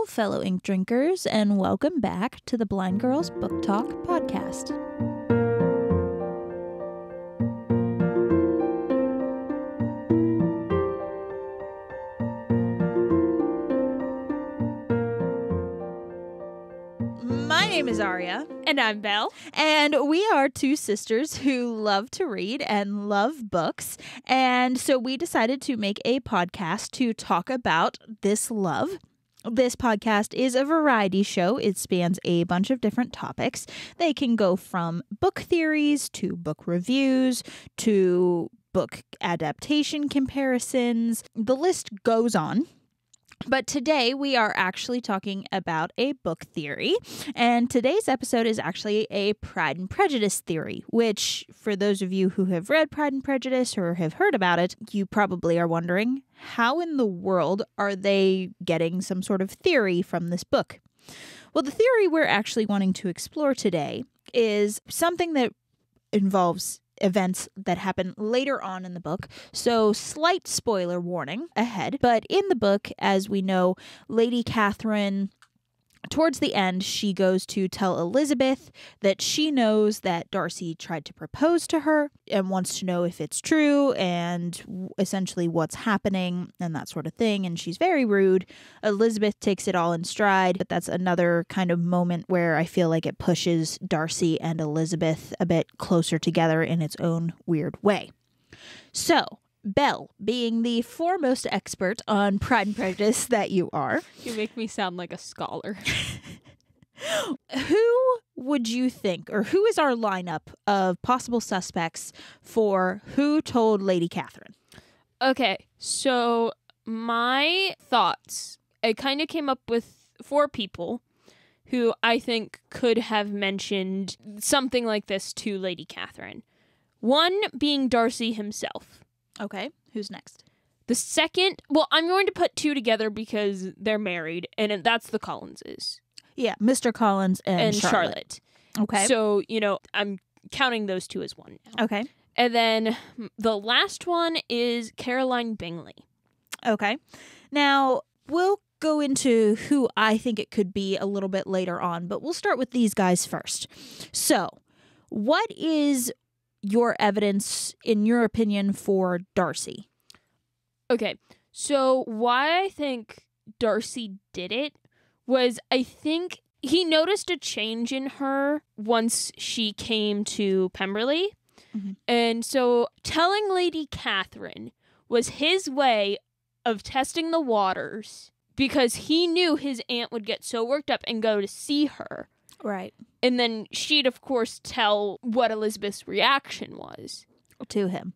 fellow ink drinkers, and welcome back to the Blind Girls Book Talk podcast. My name is Aria. And I'm Belle. And we are two sisters who love to read and love books. And so we decided to make a podcast to talk about this love. This podcast is a variety show. It spans a bunch of different topics. They can go from book theories to book reviews to book adaptation comparisons. The list goes on. But today we are actually talking about a book theory, and today's episode is actually a Pride and Prejudice theory, which for those of you who have read Pride and Prejudice or have heard about it, you probably are wondering, how in the world are they getting some sort of theory from this book? Well, the theory we're actually wanting to explore today is something that involves events that happen later on in the book. So slight spoiler warning ahead. But in the book, as we know, Lady Catherine, towards the end, she goes to tell Elizabeth that she knows that Darcy tried to propose to her and wants to know if it's true and essentially what's happening and that sort of thing. And she's very rude. Elizabeth takes it all in stride, but that's another kind of moment where I feel like it pushes Darcy and Elizabeth a bit closer together in its own weird way. So, Belle, being the foremost expert on Pride and Prejudice that you are. You make me sound like a scholar. Who would you think, or who is our lineup of possible suspects for who told Lady Catherine? Okay, so my thoughts, I kind of came up with 4 people who I think could have mentioned something like this to Lady Catherine. One being Darcy himself. Okay, who's next? The second, well, I'm going to put 2 together because they're married, and that's the Collinses. Yeah, Mr. Collins and Charlotte. Okay. So, I'm counting those 2 as one now. Okay. And then the last one is Caroline Bingley. Okay. Now, we'll go into who I think it could be a little bit later on, but we'll start with these guys first. So, what is your evidence, in your opinion, for Darcy? Okay, so why I think Darcy did it was I think he noticed a change in her once she came to Pemberley. Mm-hmm. And so telling Lady Catherine was his way of testing the waters because he knew his aunt would get so worked up and go to see her. Right. And then she'd, of course, tell what Elizabeth's reaction was. To him.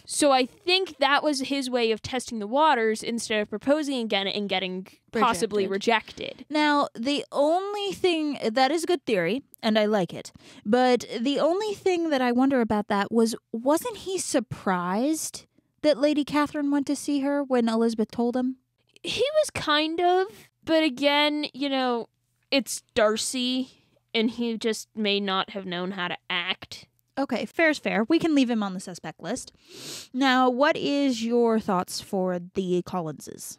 So I think that was his way of testing the waters instead of proposing again and getting possibly rejected. Now, the only thing, that is a good theory, and I like it, but the only thing that I wonder about that was, wasn't he surprised that Lady Catherine went to see her when Elizabeth told him? He was kind of, but again, it's Darcy, and he just may not have known how to act. Okay, fair's fair. We can leave him on the suspect list. Now, what is your thoughts for the Collinses?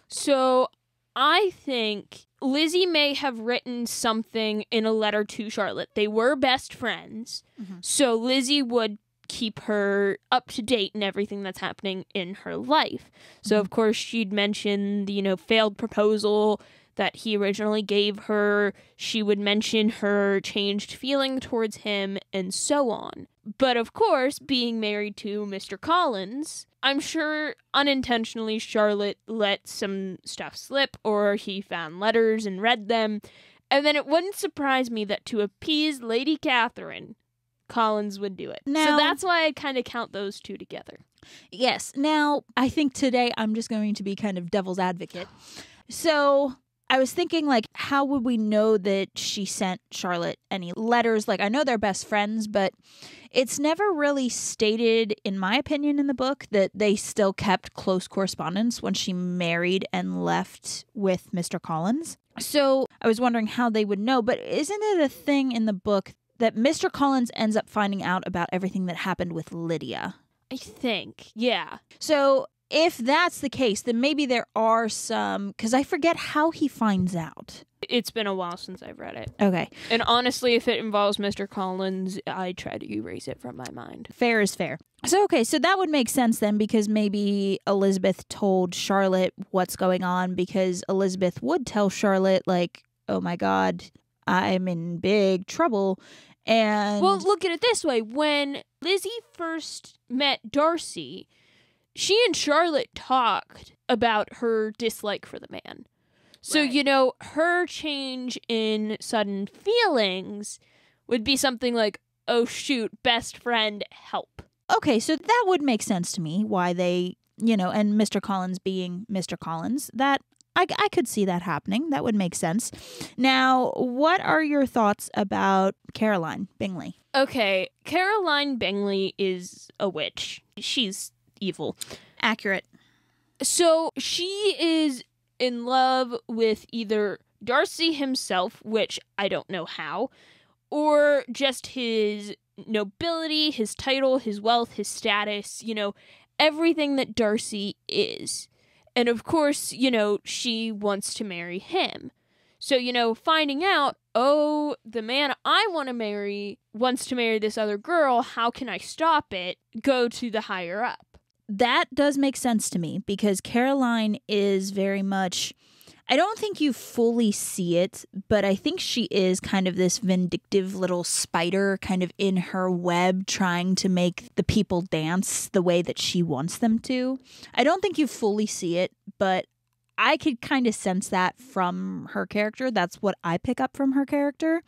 So, I think Lizzie may have written something in a letter to Charlotte. They were best friends, so Lizzie would keep her up to date in everything that's happening in her life. So, of course, she'd mention the, failed proposal that he originally gave her. She would mention her changed feeling towards him and so on. But of course, being married to Mr. Collins, I'm sure unintentionally Charlotte let some stuff slip or he found letters and read them. And then it wouldn't surprise me that to appease Lady Catherine, Collins would do it. So that's why I kind of count those 2 together. Yes. Now, I think today I'm just going to be kind of devil's advocate. So I was thinking, how would we know that she sent Charlotte any letters? I know they're best friends, but it's never really stated, in my opinion, in the book that they still kept close correspondence when she married and left with Mr. Collins. So I was wondering how they would know, but isn't it a thing in the book that Mr. Collins ends up finding out about everything that happened with Lydia? I think, yeah. So if that's the case, then maybe there are some, because I forget how he finds out. It's been a while since I've read it. Okay. And honestly, if it involves Mr. Collins, I try to erase it from my mind. Fair is fair. So, okay, so that would make sense then, because maybe Elizabeth told Charlotte what's going on, because Elizabeth would tell Charlotte, like, oh my God, I'm in big trouble. And well, look at it this way. When Lizzie first met Darcy, she and Charlotte talked about her dislike for the man. So, right. Her change in sudden feelings would be something like, oh, shoot, best friend, help. Okay, so that would make sense to me, why they, and Mr. Collins being Mr. Collins, that I could see that happening. That would make sense. Now, what are your thoughts about Caroline Bingley? Okay, Caroline Bingley is a witch. She's evil. Accurate. So she is in love with either Darcy himself, which I don't know how, or just his nobility, his title, his wealth, his status, everything that Darcy is. And of course, she wants to marry him. So, finding out, oh, the man I want to marry wants to marry this other girl, how can I stop it? Go to the higher up. That does make sense to me, because Caroline is very much, I don't think you fully see it, but I think she is kind of this vindictive little spider kind of in her web, trying to make the people dance the way that she wants them to. I don't think you fully see it, but I could kind of sense that from her character. That's what I pick up from her character.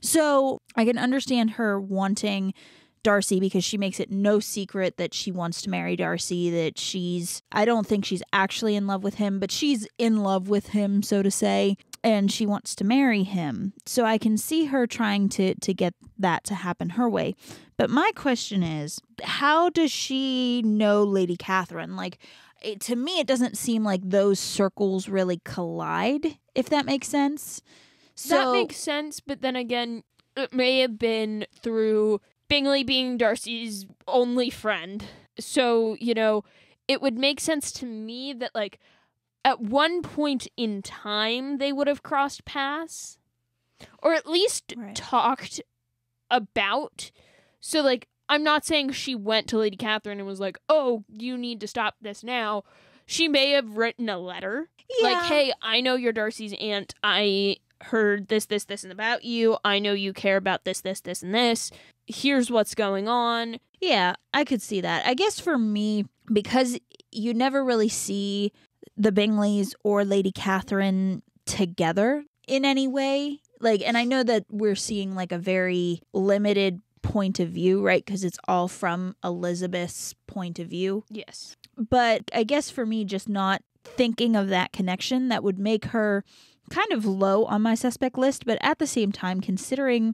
So I can understand her wanting Darcy, because she makes it no secret that she wants to marry Darcy, that I don't think she's actually in love with him, but she's in love with him, so to say, and she wants to marry him. So I can see her trying to get that to happen her way. But my question is, how does she know Lady Catherine? Like, to me, it doesn't seem like those circles really collide, if that makes sense. That makes sense, but then again, it may have been through Bingley being Darcy's only friend. So, it would make sense to me that, like, at one point in time, they would have crossed paths. Or at least talked about. So, like, I'm not saying she went to Lady Catherine and was like, oh, you need to stop this now. She may have written a letter. Yeah. Like, hey, I know you're Darcy's aunt. I heard this, and about you. I know you care about this, and this. Here's what's going on. Yeah, I could see that. I guess for me, because you never really see the Bingleys or Lady Catherine together in any way. Like, and I know that we're seeing like a very limited point of view, right? Because it's all from Elizabeth's point of view. Yes. But I guess for me, just not thinking of that connection, that would make her kind of low on my suspect list. But at the same time, considering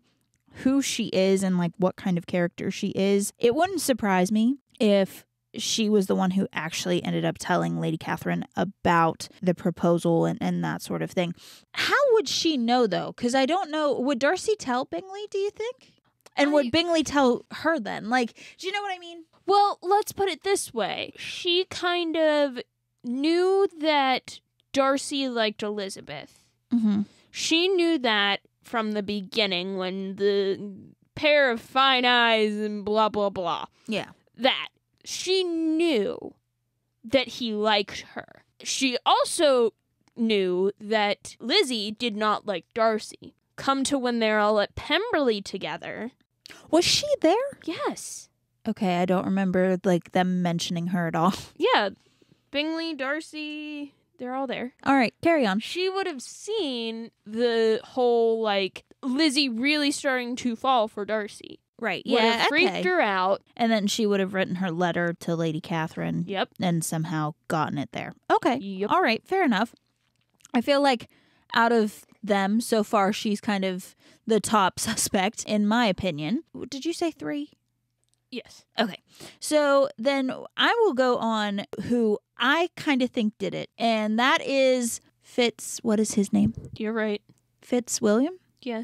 who she is and like what kind of character she is, it wouldn't surprise me if she was the one who actually ended up telling Lady Catherine about the proposal and that sort of thing. How would she know, though? Because I don't know. Would Darcy tell Bingley, do you think? And would Bingley tell her then? Like, do you know what I mean? Well, let's put it this way. She kind of knew that Darcy liked Elizabeth. Mm-hmm. She knew that from the beginning, when the pair of fine eyes and blah, blah, blah. Yeah. That she knew that he liked her. She also knew that Lizzie did not like Darcy. Come to when they're all at Pemberley together. Was she there? Yes. Okay, I don't remember like them mentioning her at all. Yeah. Bingley, Darcy, they're all there. All right, carry on. She would have seen the whole, like, Lizzie really starting to fall for Darcy. Right, Would have freaked her out. And then she would have written her letter to Lady Catherine. Yep. And somehow gotten it there. Okay. Yep. All right, fair enough. I feel like out of them, so far, she's kind of the top suspect, in my opinion. Did you say 3? Yes. Okay. So then I will go on who I kind of think did it. And that is what is his name? You're right. Fitzwilliam? Yeah.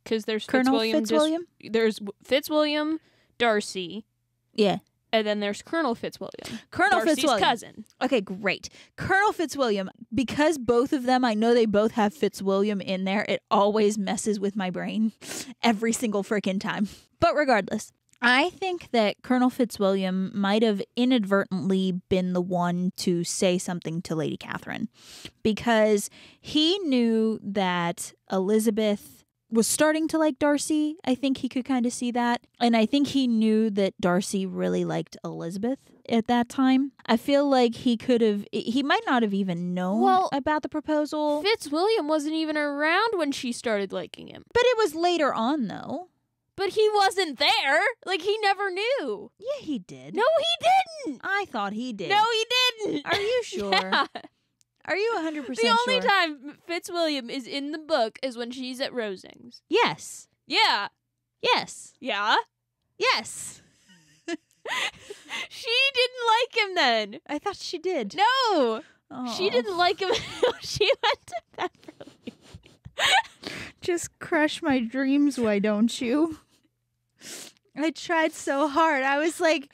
Because there's Colonel Fitzwilliam. Fitzwilliam? There's Fitzwilliam, Darcy. Yeah. And then there's Colonel Fitzwilliam. Colonel Darcy's Fitzwilliam. cousin. Okay, great. Colonel Fitzwilliam, because both of them, I know they both have Fitzwilliam in there, it always messes with my brain every single freaking time. But regardless, I think that Colonel Fitzwilliam might have inadvertently been the one to say something to Lady Catherine, because he knew that Elizabeth was starting to like Darcy. I think he could kind of see that. And I think he knew that Darcy really liked Elizabeth at that time. I feel like he might not have even known about the proposal. Fitzwilliam wasn't even around when she started liking him. But it was later on, though. But he wasn't there. Like, he never knew. Yeah, he did. No, he didn't. I thought he did. No, he didn't. Are you sure? Yeah. Are you 100% sure? The only time Fitzwilliam is in the book is when she's at Rosings. Yes. Yeah. Yes. Yeah. Yes. She didn't like him then. I thought she did. No. Oh. She didn't like him until she went to Beverly. Just crush my dreams, why don't you? I tried so hard. I was like,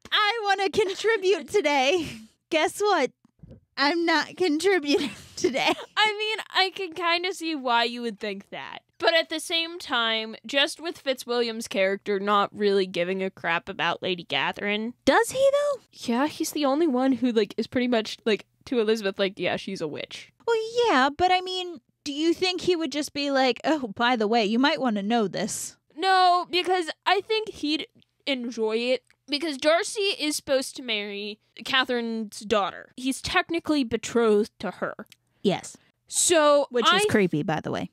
I want to contribute today. Guess what? I'm not contributing today. I mean, I can kind of see why you would think that. But at the same time, just with Fitzwilliam's character not really giving a crap about Lady Catherine. Does he, though? Yeah, he's the only one who, like, is pretty much, like, to Elizabeth, like, yeah, she's a witch. Well, yeah, but I mean, do you think he would just be like, oh, by the way, you might want to know this? No, because I think he'd enjoy it. Because Darcy is supposed to marry Catherine's daughter. He's technically betrothed to her. Yes. So, which is creepy, by the way.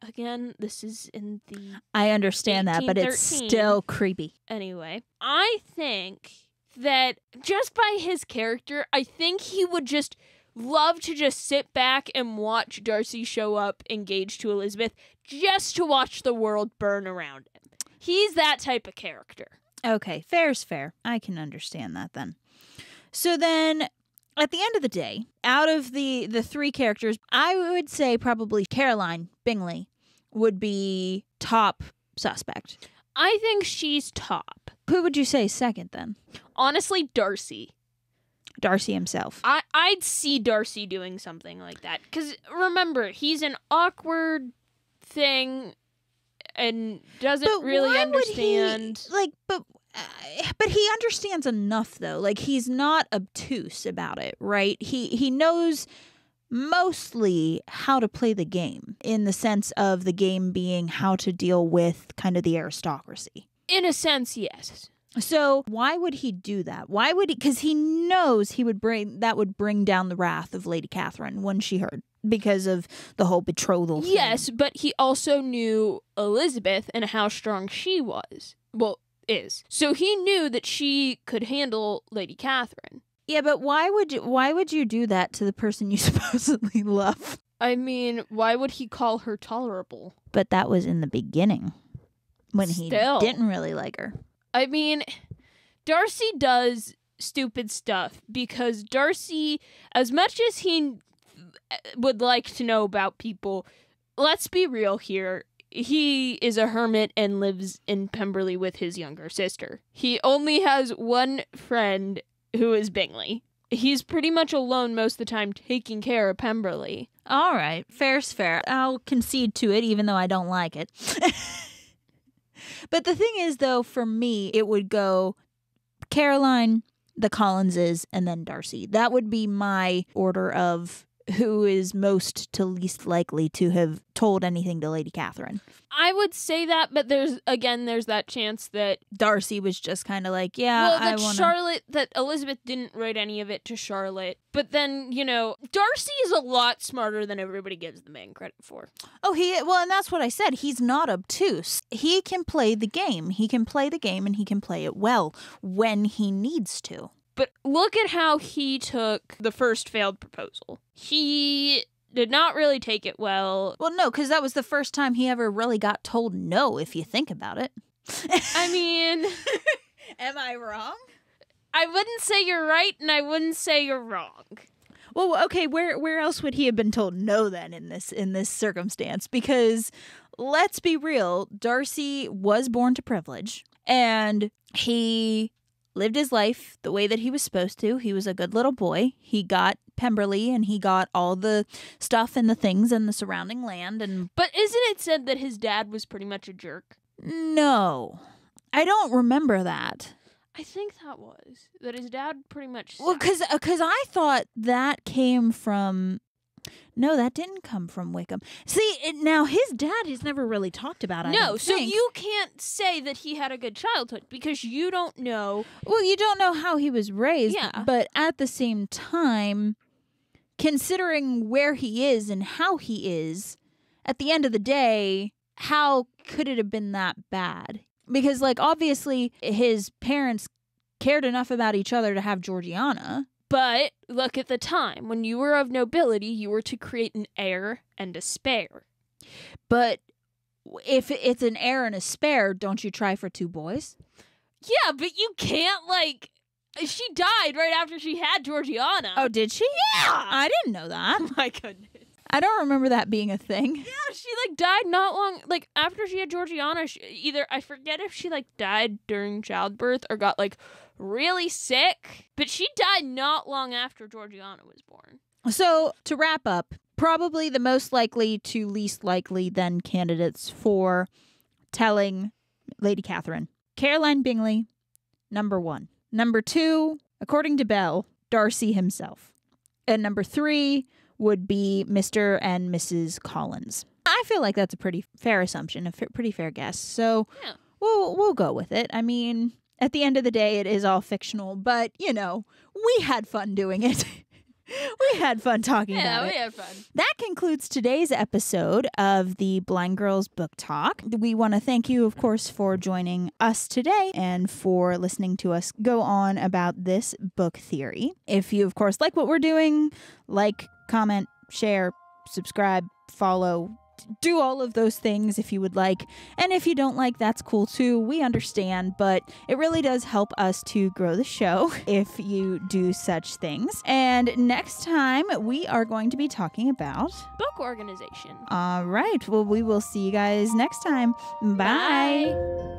Again, this is in the I understand that, but it's still creepy. Anyway, I think that just by his character, I think he would just love to just sit back and watch Darcy show up engaged to Elizabeth just to watch the world burn around him. He's that type of character. Okay, fair's fair. I can understand that then. So then, at the end of the day, out of the three characters, I would say probably Caroline Bingley would be top suspect. I think she's top. Who would you say second then? Honestly, Darcy. Darcy himself. I'd see Darcy doing something like that. Because remember, he's an awkward thing and doesn't really understand. But he understands enough, though. Like, he's not obtuse about it, right? He knows mostly how to play the game, in the sense of the game being how to deal with kind of the aristocracy. In a sense, yes. So why would he do that? Why would he? Because he knows that would bring down the wrath of Lady Catherine when she heard, because of the whole betrothal thing. Yes, but he also knew Elizabeth and how strong she was. Well, is. So he knew that she could handle Lady Catherine. Yeah, but why would you do that to the person you supposedly love? I mean, why would he call her tolerable? But that was in the beginning, when he didn't really like her. I mean, Darcy does stupid stuff because Darcy, as much as he would like to know about people, let's be real here. He is a hermit and lives in Pemberley with his younger sister. He only has one friend who is Bingley. He's pretty much alone most of the time taking care of Pemberley. All right, fair's fair. I'll concede to it, even though I don't like it. But the thing is, though, for me, it would go Caroline, the Collinses, and then Darcy. That would be my order of who is most to least likely to have told anything to Lady Catherine. I would say that, but there's that chance that Darcy was just kind of like, yeah, that Elizabeth didn't write any of it to Charlotte. But then, Darcy is a lot smarter than everybody gives the man credit for. Oh, and that's what I said. He's not obtuse. He can play the game. He can play the game, and he can play it well when he needs to. But look at how he took the first failed proposal. He did not really take it well. Well, no, because that was the first time he ever really got told no, if you think about it. I mean... Am I wrong? I wouldn't say you're right, and I wouldn't say you're wrong. Well, okay, where else would he have been told no then in this circumstance? Because let's be real, Darcy was born to privilege, and he lived his life the way that he was supposed to. He was a good little boy. He got Pemberley and he got all the stuff and the things and the surrounding land. But isn't it said that his dad was pretty much a jerk? No, I don't remember that. I think that his dad pretty much. Well, because I thought that came from. No, that didn't come from Wickham. See, now his dad has never really talked about it. No, so you can't say that he had a good childhood because you don't know. Well, you don't know how he was raised. Yeah. But at the same time, considering where he is and how he is, at the end of the day, how could it have been that bad? Because, like, obviously, his parents cared enough about each other to have Georgiana. But look at the time. When you were of nobility, you were to create an heir and a spare. But if it's an heir and a spare, don't you try for 2 boys? Yeah, but you can't, like... She died right after she had Georgiana. Oh, did she? Yeah! I didn't know that. Oh my goodness. I don't remember that being a thing. Yeah, she, like, died not long... Like, after she had Georgiana, I forget if she, like, died during childbirth or got, like... really sick, but she died not long after Georgiana was born. So, to wrap up, probably the most likely to least likely then candidates for telling Lady Catherine. Caroline Bingley, number 1. Number 2, according to Belle, Darcy himself. And number 3 would be Mr. and Mrs. Collins. I feel like that's a pretty fair assumption, pretty fair guess. So, yeah. we'll go with it. I mean... At the end of the day, it is all fictional, but, you know, we had fun doing it. We had fun talking about it. Yeah, we had fun. That concludes today's episode of the Blind Girls Book Talk. We want to thank you, of course, for joining us today and for listening to us go on about this book theory. If you, of course, like what we're doing, like, comment, share, subscribe, follow, do all of those things if you would like. And if you don't like, that's cool too. We understand, but it really does help us to grow the show if you do such things. And next time we are going to be talking about book organization. All right. Well, we will see you guys next time. Bye. Bye.